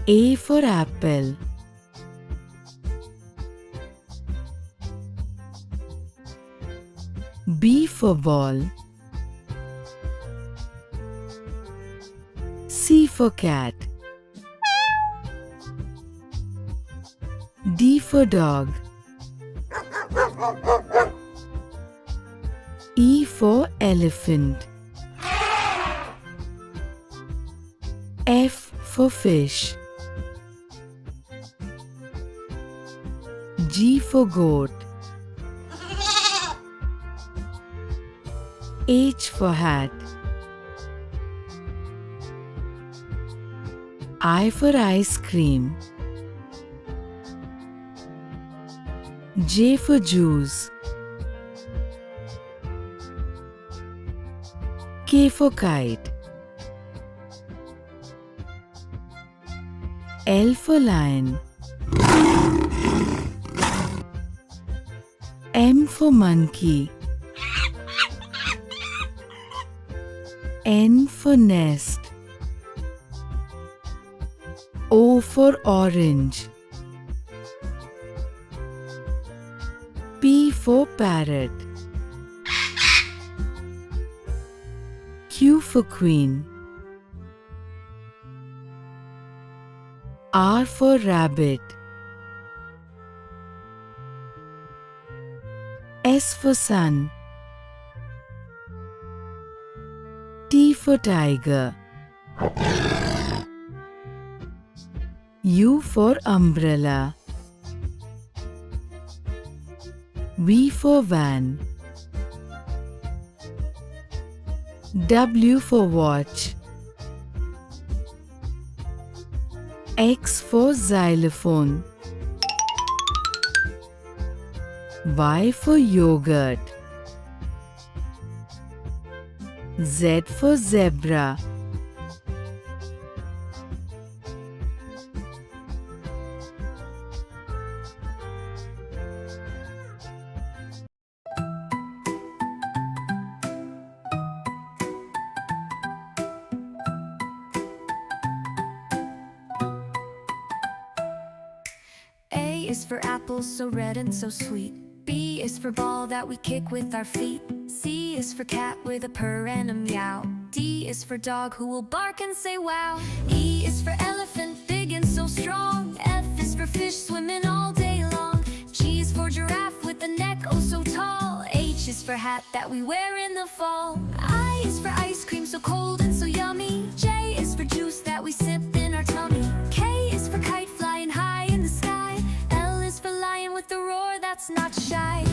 A for apple. B for ball. C for cat. D for dog. E for elephant. F for fish. G for goat. H for hat. I for ice cream. J for juice. K for kite. L for lion. M for monkey. N for nest. O for orange. P for parrot. Q for queen. R for rabbit. S for sun. T for tiger. U for umbrella. V for van. W for watch. X for xylophone. Y for yogurt. Z for zebra. A is for apple, so red and so sweet. B is for ball that we kick with our feet. C is for cat with a purr and a meow. D is for dog who will bark and say wow. E is for elephant, big and so strong. F is for fish swimming all day long. G is for giraffe with a neck oh so tall. H is for hat that we wear in the fall. I is for ice cream so cold and so yummy. J is for juice that we sip in our tummy. K is for kite flying high in the sky. L is for lion with a roar that's not shy.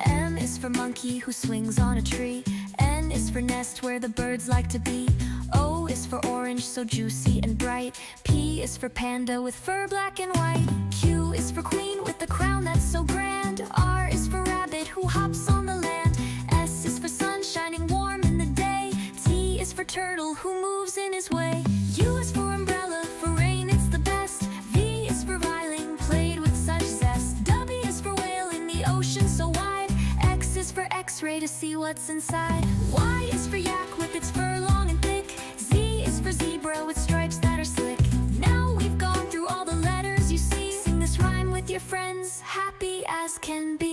M is for monkey who swings on a tree. N is for nest where the birds like to be. O is for orange so juicy and bright. P is for panda with fur black and white. Q is for queen with the crown that's so grand. R is for rabbit who hops on the land. S is for sun shining warm in the day. T is for turtle who moves in his way. U is for umbrella, for rain it's the best. V is for violin played with such zest. W is for whale in the ocean so wide. X is for x-ray to see what's inside. Y is for yak with its fur long and thick. Z is for zebra with stripes that are slick. Now we've gone through all the letters you see. Sing this rhyme with your friends, happy as can be.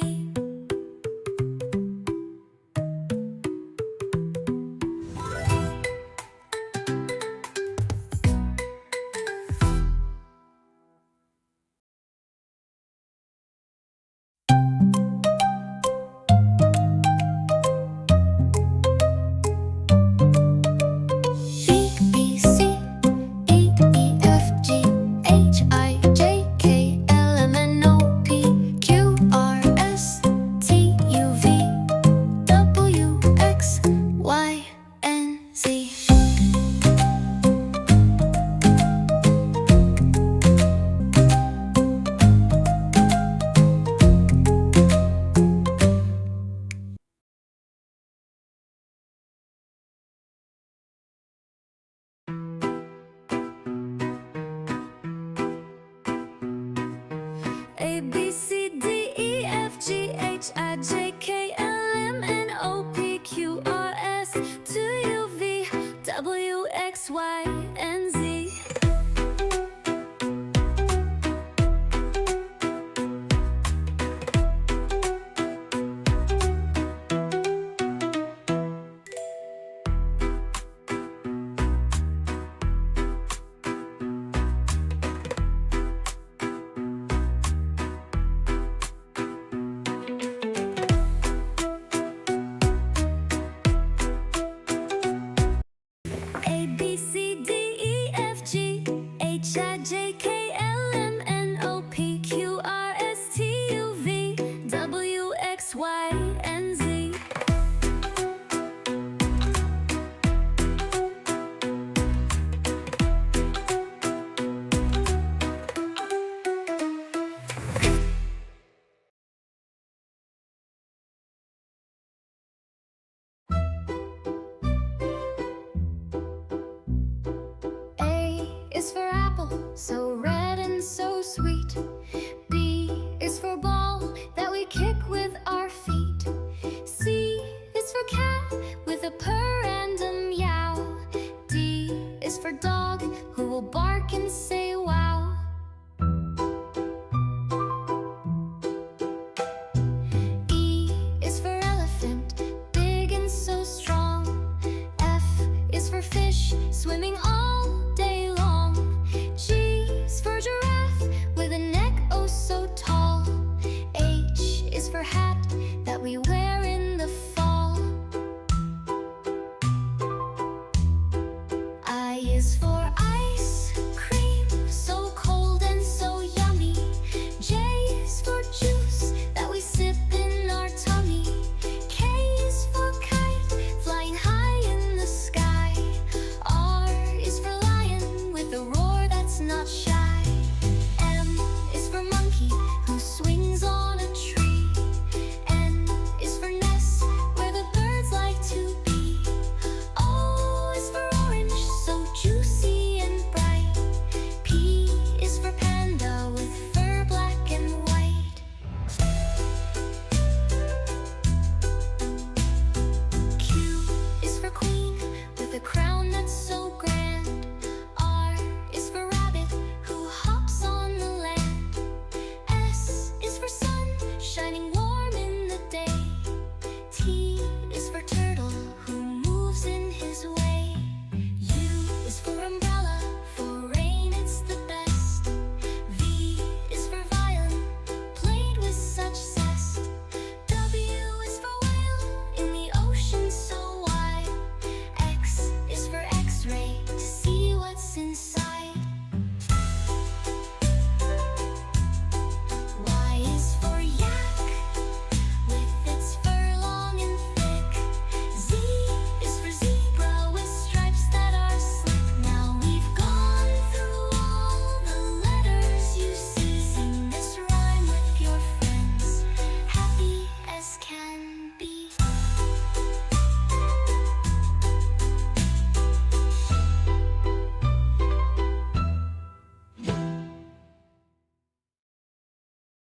A, B, C, D, E, F, G, W, X, Y, and Z. A, B, C, D, E, F, G, H, I, J, K, L, M, N, O, P, Q, R, S, T, U, V, W, X, Y, and Z. A is for apple, so red and so sweet. B is for ball that we kick with our feet. C is for cat with a purr and a meow. D is for dog who will bark and